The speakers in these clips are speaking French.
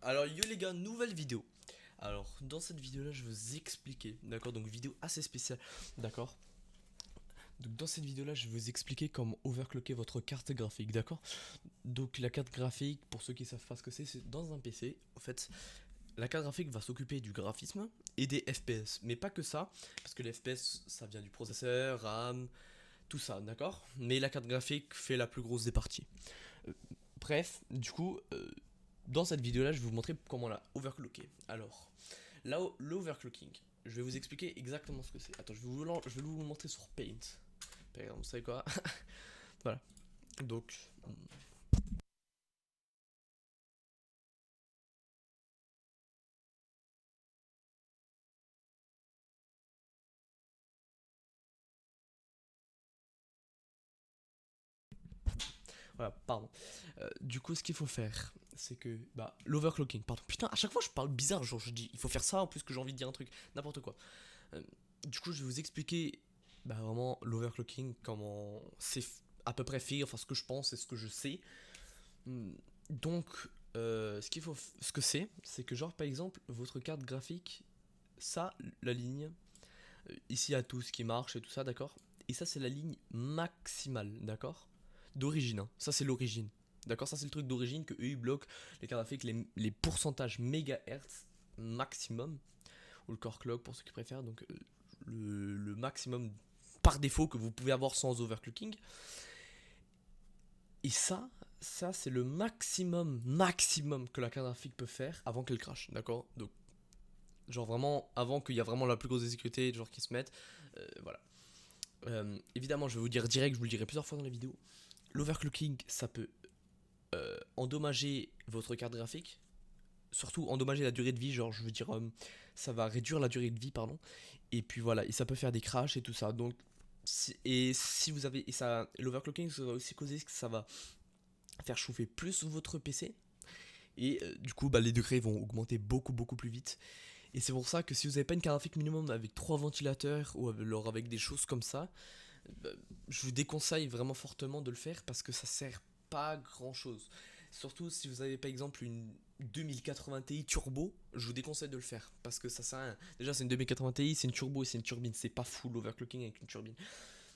Alors yo les gars, nouvelle vidéo. Alors dans cette vidéo là je vais vous expliquer, d'accord, donc vidéo assez spéciale, d'accord. Donc dans cette vidéo là je vais vous expliquer comment overclocker votre carte graphique, d'accord. Donc la carte graphique, pour ceux qui savent pas ce que c'est dans un PC. En fait la carte graphique va s'occuper du graphisme et des FPS, mais pas que ça, parce que les FPS ça vient du processeur, RAM, tout ça, d'accord. Mais la carte graphique fait la plus grosse des parties. Euh, Bref, du coup, dans cette vidéo là je vais vous montrer comment la overclocker. Alors là, l'overclocking, je vais vous expliquer exactement ce que c'est. Attends, je vais vous montrer sur Paint. Par exemple, vous savez quoi? Voilà. Donc, voilà, pardon. Du coup, ce qu'il faut faire, c'est que, bah, l'overclocking, pardon. Putain, à chaque fois, je parle bizarre, genre, je dis, il faut faire ça, en plus que j'ai envie de dire un truc, n'importe quoi. Euh, du coup, je vais vous expliquer, bah, vraiment, l'overclocking, comment c'est à peu près fait, enfin, ce que je pense et ce que je sais. Hmm, Donc, ce que c'est que, genre, par exemple, votre carte graphique, ça, la ligne, ici, il y a tout ce qui marche et tout ça, d'accord. Et ça, c'est la ligne maximale, d'accord, d'origine, hein. Ça, c'est l'origine. D'accord, ça c'est le truc d'origine que eux ils bloquent les cartes graphiques, les pourcentages mégahertz maximum, ou le core clock pour ceux qui préfèrent, donc le maximum par défaut que vous pouvez avoir sans overclocking. Et ça c'est le maximum que la carte graphique peut faire avant qu'elle crache, d'accord. Donc genre vraiment avant qu'il y a vraiment la plus grosse sécurité genre qui se mette, voilà. Évidemment, je vais vous dire direct, je vous le dirai plusieurs fois dans la vidéo. L'overclocking, ça peut endommager votre carte graphique, surtout endommager la durée de vie, genre je veux dire, ça va réduire la durée de vie, pardon. Et puis voilà, et ça peut faire des crashs et tout ça. Donc, et si vous avez, et ça, l'overclocking, ça va aussi causer que ça va faire chauffer plus votre PC. Et du coup, bah, les degrés vont augmenter beaucoup plus vite. Et c'est pour ça que si vous n'avez pas une carte graphique minimum avec 3 ventilateurs ou alors avec des choses comme ça, bah, je vous déconseille vraiment fortement de le faire parce que ça sert pas à grand chose. Surtout si vous avez par exemple une 2080 Ti turbo, je vous déconseille de le faire parce que ça sert à rien. Déjà, c'est une 2080 Ti, c'est une turbo et c'est une turbine, c'est pas full overclocking avec une turbine.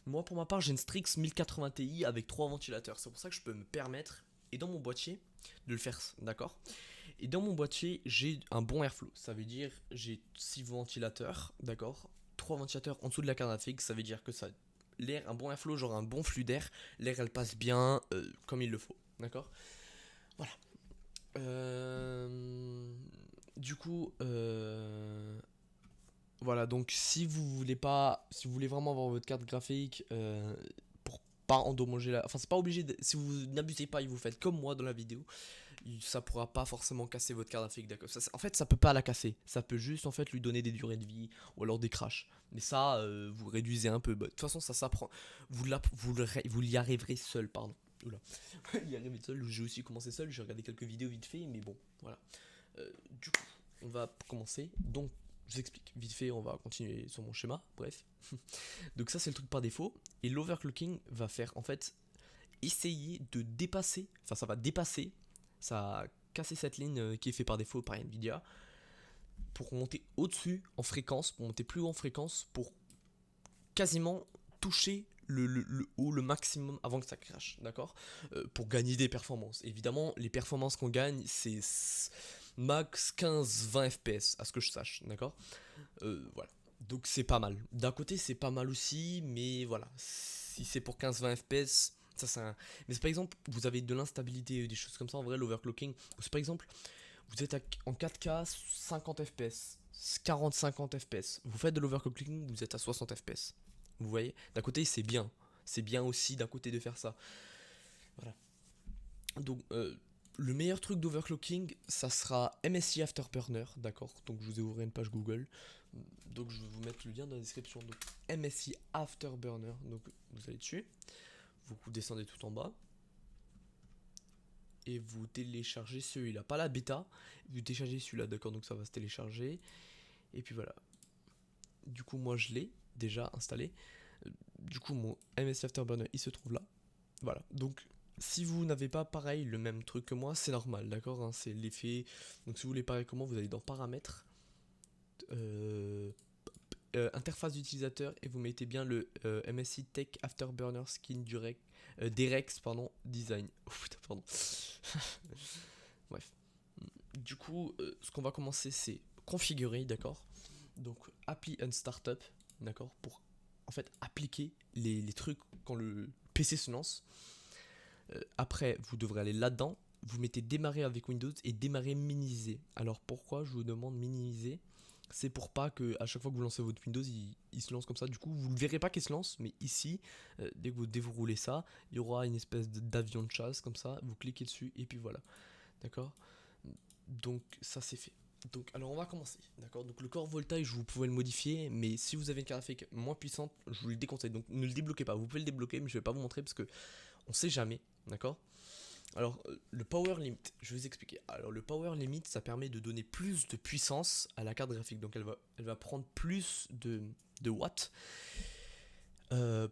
Moi, pour ma part, j'ai une Strix 1080 Ti avec 3 ventilateurs. C'est pour ça que je peux me permettre, et dans mon boîtier, de le faire, d'accord. Et dans mon boîtier, j'ai un bon airflow. Ça veut dire j'ai 6 ventilateurs, d'accord. 3 ventilateurs en dessous de la carte graphique, ça veut dire que ça l'air, un bon airflow, genre un bon flux d'air, l'air elle passe bien comme il le faut, d'accord. Voilà. Du coup, voilà, donc si vous voulez vraiment avoir votre carte graphique pour pas endommager la, enfin c'est pas obligé, si vous n'abusez pas et vous faites comme moi dans la vidéo, ça pourra pas forcément casser votre carte graphique, d'accord. En fait, ça peut pas la casser, ça peut juste en fait lui donner des durées de vie ou alors des crashs. Mais ça, vous réduisez un peu. Bah, de toute façon, ça s'apprend. Vous y arriverez seul, pardon. Oula. Y arriver seul. J'ai aussi commencé seul. J'ai regardé quelques vidéos vite fait, mais bon, voilà. Du coup, on va commencer. Donc, je vous explique vite fait. On va continuer sur mon schéma. Bref. Donc ça, c'est le truc par défaut. Et l'overclocking va faire en fait essayer de dépasser. Enfin, ça va dépasser, ça va casser cette ligne qui est fait par défaut par Nvidia pour monter au-dessus en fréquence, pour monter plus haut en fréquence, pour quasiment toucher le haut, le maximum avant que ça crache, d'accord. Pour gagner des performances. Évidemment, les performances qu'on gagne, c'est max 15-20 FPS, à ce que je sache, d'accord. Voilà. Donc c'est pas mal. D'un côté, c'est pas mal aussi, mais voilà. Si c'est pour 15-20 FPS, ça c'est un. Mais c'est par exemple, vous avez de l'instabilité, des choses comme ça, en vrai, l'overclocking. Ou c'est par exemple, vous êtes en 4K 50 FPS, 40-50 FPS. Vous faites de l'overclocking, vous êtes à 60 FPS. Vous voyez. D'un côté, c'est bien. C'est bien aussi d'un côté de faire ça. Voilà. Donc, le meilleur truc d'overclocking, ça sera MSI Afterburner, d'accord. Donc, je vous ai ouvert une page Google. Donc, je vais vous mettre le lien dans la description. Donc, MSI Afterburner. Donc, vous allez dessus. Vous descendez tout en bas. Et vous téléchargez celui-là. Pas la bêta. Vous téléchargez celui-là, d'accord. Donc, ça va se télécharger. Et puis voilà. Du coup, moi, je l'ai déjà installé. Du coup, mon MSI Afterburner, il se trouve là. Voilà. Donc, Si vous n'avez pas pareil le même truc que moi, c'est normal, d'accord, hein, c'est l'effet. Donc si vous voulez pareil comment, vous allez dans paramètres, euh, interface d'utilisateur et vous mettez bien le MSI Tech Afterburner Skin Derex pardon, Design. Oh, putain, pardon. Bref. Du coup, ce qu'on va commencer, c'est configurer, d'accord. Donc, appli and startup, d'accord, pour en fait appliquer les trucs quand le PC se lance. Après, vous devrez aller là-dedans. Vous mettez démarrer avec Windows et démarrer minimiser. Alors pourquoi je vous demande minimiser? C'est pour pas que à chaque fois que vous lancez votre Windows, il se lance comme ça. Du coup, vous ne verrez pas qu'il se lance, mais ici, dès que vous déroulez ça, il y aura une espèce d'avion de chasse comme ça. Vous cliquez dessus et puis voilà. D'accord? Donc ça c'est fait. Donc alors on va commencer, d'accord. Donc le core voltage vous pouvez le modifier, mais si vous avez une carte graphique moins puissante, je vous le déconseille. Donc ne le débloquez pas. Vous pouvez le débloquer, mais je vais pas vous montrer parce que on sait jamais, d'accord. Alors le power limit, je vais vous expliquer. Alors le power limit, ça permet de donner plus de puissance à la carte graphique. Donc elle va prendre plus de watts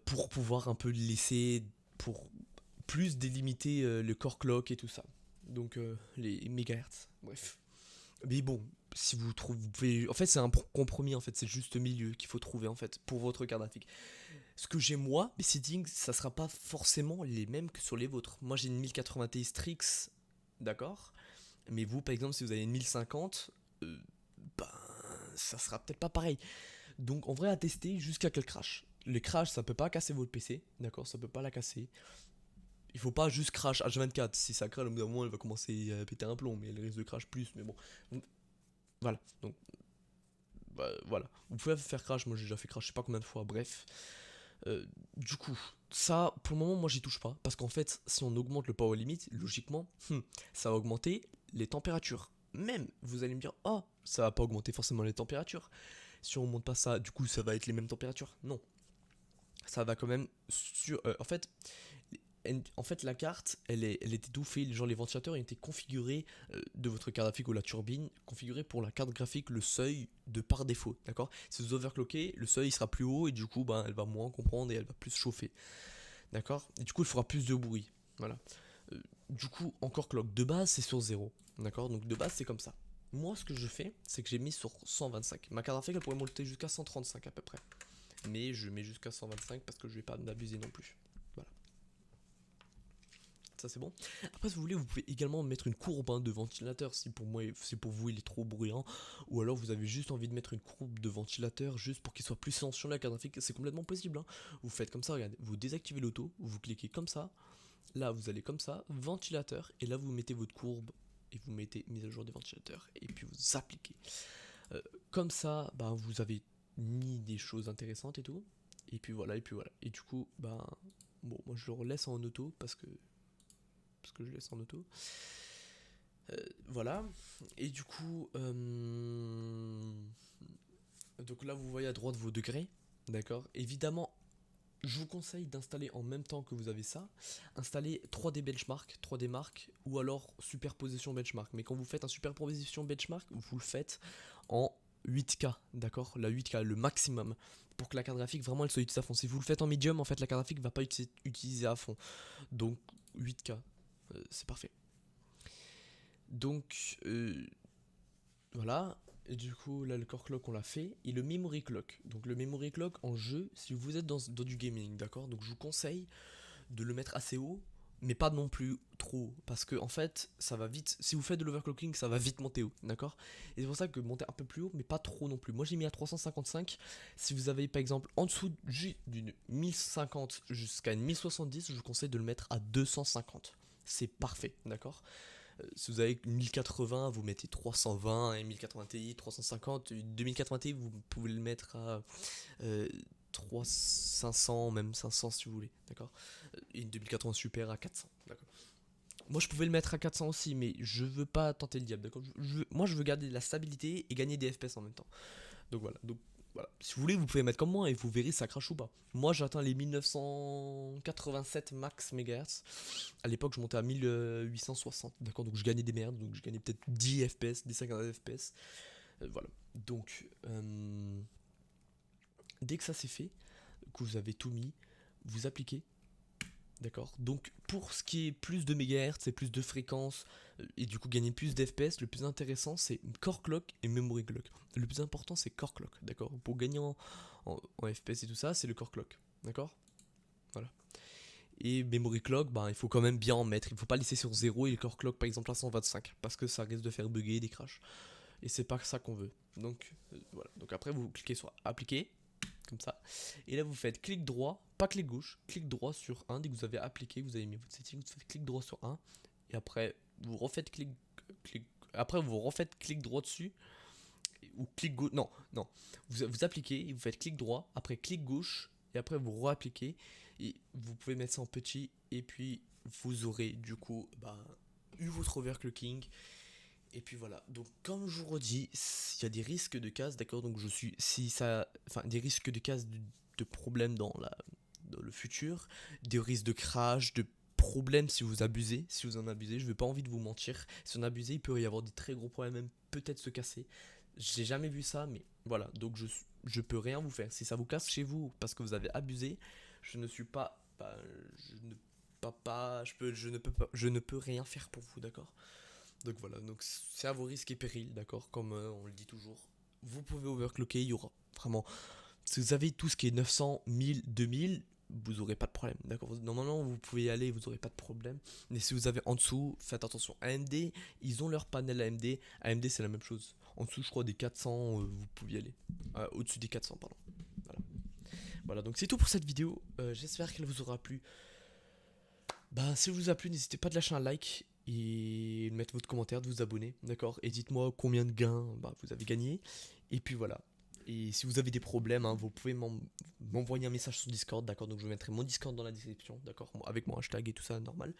pour pouvoir un peu laisser, pour plus délimiter le core clock et tout ça. Donc les mégahertz, bref. Mais bon, si vous trouvez, vous pouvez, en fait c'est un compromis en fait, c'est juste milieu qu'il faut trouver en fait pour votre carte graphique. Ce que j'ai moi, mes settings, ça sera pas forcément les mêmes que sur les vôtres. Moi j'ai une 1080 Ti Strix, d'accord. Mais vous par exemple si vous avez une 1050, ben ça sera peut-être pas pareil. Donc en vrai à tester jusqu'à quel crash. Les crash ça peut pas casser votre PC, d'accord, ça peut pas la casser. Il faut pas juste crash H24, si ça crash au bout d'un moment elle va commencer à péter un plomb, mais elle risque de crash plus, mais bon. Voilà, donc bah, voilà. Vous pouvez faire crash, moi j'ai déjà fait crash je sais pas combien de fois, bref. Du coup, ça, pour le moment, moi j'y touche pas. Parce qu'en fait, si on augmente le power limit, logiquement, ça va augmenter les températures. Même, vous allez me dire, oh, ça va pas augmenter forcément les températures. Si on monte pas ça, du coup, ça va être les mêmes températures. Non, ça va quand même sur. En fait, la carte, elle est étouffée. Genre, les ventilateurs étaient configurés de votre carte graphique ou la turbine, configurés pour la carte graphique, le seuil de par défaut. D'accord. Si vous overclockez, le seuil il sera plus haut et du coup, ben, elle va moins comprendre et elle va plus chauffer. D'accord. Et du coup, il fera plus de bruit. Voilà. Du coup, encore clock. De base, c'est sur 0. D'accord. Donc, de base, c'est comme ça. Moi, ce que je fais, c'est que j'ai mis sur 125. Ma carte graphique, elle pourrait monter jusqu'à 135 à peu près. Mais je mets jusqu'à 125 parce que je vais pas m'abuser non plus. Voilà. Ça c'est bon. Après si vous voulez, vous pouvez également mettre une courbe de ventilateur si pour moi, si pour vous il est trop bruyant, ou alors vous avez juste envie de mettre une courbe de ventilateur juste pour qu'il soit plus silencieux la carte graphique, c'est complètement possible. Hein. Vous faites comme ça, regardez, vous désactivez l'auto, vous cliquez comme ça, là vous allez comme ça, ventilateur, et là vous mettez votre courbe et vous mettez mise à jour des ventilateurs et puis vous appliquez. Comme ça, bah, vous avez mis des choses intéressantes et tout, et puis voilà, et puis voilà. Et du coup, bah bon, moi je le laisse en auto parce que je laisse en auto. Voilà. Et du coup, donc là vous voyez à droite vos degrés, d'accord. Évidemment, je vous conseille d'installer en même temps que vous avez ça, installer 3D benchmark, 3D mark ou alors superposition benchmark. Mais quand vous faites un superposition benchmark, vous le faites en 8K, d'accord, la 8K, le maximum, pour que la carte graphique vraiment elle soit utilisée à fond. Si vous le faites en medium, en fait la carte graphique va pas utiliser à fond. Donc 8K, c'est parfait. Donc voilà. Et du coup, là, le core clock, on l'a fait. Et le memory clock. Donc, le memory clock en jeu, si vous êtes dans du gaming, d'accord. Donc, je vous conseille de le mettre assez haut, mais pas non plus trop haut. Parce que, en fait, ça va vite. Si vous faites de l'overclocking, ça va vite monter haut, d'accord. Et c'est pour ça que monter un peu plus haut, mais pas trop non plus. Moi, j'ai mis à 355. Si vous avez, par exemple, en dessous d'une 1050 jusqu'à une 1070, je vous conseille de le mettre à 250. C'est parfait, d'accord. Si vous avez 1080, vous mettez 320, et 1080 Ti, 350, 2080 Ti, vous pouvez le mettre à 500, même 500 si vous voulez, d'accord. Et une 2080 Super à 400, d'accord. Moi je pouvais le mettre à 400 aussi, mais je veux pas tenter le diable, d'accord. Moi je veux garder de la stabilité et gagner des FPS en même temps. Donc voilà, si vous voulez, vous pouvez mettre comme moi et vous verrez ça crache ou pas. Moi j'atteins les 1987 max MHz. À l'époque je montais à 1860, d'accord, donc je gagnais des merdes, donc je gagnais peut-être 10 FPS, des 50 FPS. Voilà. Donc dès que ça c'est fait, que vous avez tout mis, vous appliquez. D'accord. Donc pour ce qui est plus de mégahertz et plus de fréquences et du coup gagner plus d'FPS, le plus intéressant c'est core clock et memory clock. Le plus important c'est core clock, d'accord. Pour gagner en FPS et tout ça, c'est le core clock, d'accord. Voilà. Et memory clock, bah, il faut quand même bien en mettre. Il faut pas laisser sur 0 et le core clock par exemple à 125 parce que ça risque de faire bugger des crashs. Et c'est pas ça qu'on veut. Donc voilà. Donc après vous cliquez sur appliquer comme ça. Et là vous faites clic droit, pas clic gauche, clic droit sur 1. Dès que vous avez appliqué, vous avez mis votre setting, vous faites clic droit sur 1. Et après vous refaites après vous refaites clic droit dessus. Ou clic gauche. Non, non. Vous appliquez, et vous faites clic droit, après clic gauche, et après vous réappliquez. Et vous pouvez mettre ça en petit. Et puis vous aurez du coup eu votre overclocking. Et puis voilà, donc comme je vous redis, il y a des risques de casse, d'accord. Donc je suis, si ça, enfin des risques de casse, de problèmes dans le futur, des risques de crash, de problèmes si vous abusez, si vous en abusez. Je n'ai pas envie de vous mentir, si on abusez, il peut y avoir des très gros problèmes, même peut-être se casser. J'ai jamais vu ça, mais voilà, donc je peux rien vous faire. Si ça vous casse chez vous parce que vous avez abusé, je ne suis pas, je ne pas, je ne peux rien faire pour vous, d'accord. Donc voilà, donc c'est à vos risques et périls, d'accord, comme on le dit toujours. Vous pouvez overclocker, il y aura vraiment. Si vous avez tout ce qui est 900, 1000, 2000, vous aurez pas de problème, d'accord. Normalement, vous pouvez y aller, vous aurez pas de problème. Mais si vous avez en dessous, faites attention. AMD, ils ont leur panel AMD. AMD, c'est la même chose. En dessous, je crois, des 400, vous pouvez y aller. Au-dessus des 400, pardon. Voilà. Voilà, donc c'est tout pour cette vidéo. J'espère qu'elle vous aura plu. Bah, si elle vous a plu, n'hésitez pas de lâcher un like et de mettre votre commentaire, de vous abonner, d'accord. Et dites-moi combien de gains vous avez gagné. Et puis voilà. Et si vous avez des problèmes, hein, vous pouvez m'envoyer un message sur Discord, d'accord. Donc je mettrai mon Discord dans la description, d'accord, avec mon hashtag et tout ça, normal.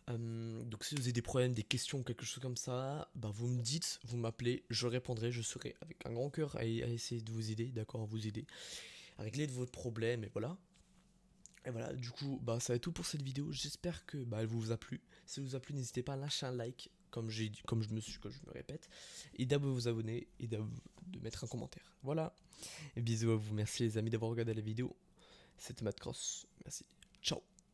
Donc si vous avez des problèmes, des questions, quelque chose comme ça, bah vous me dites, vous m'appelez, je répondrai, je serai avec un grand cœur à essayer de vous aider, d'accord, à vous aider, à régler de votre problème, et voilà. Et voilà, du coup, bah ça va être tout pour cette vidéo. J'espère que elle vous a plu. Si elle vous a plu, n'hésitez pas à lâcher un like, comme je me répète, et de vous abonner et de mettre un commentaire. Voilà. Et bisous à vous. Merci les amis d'avoir regardé la vidéo. C'était Matt Cross. Merci. Ciao.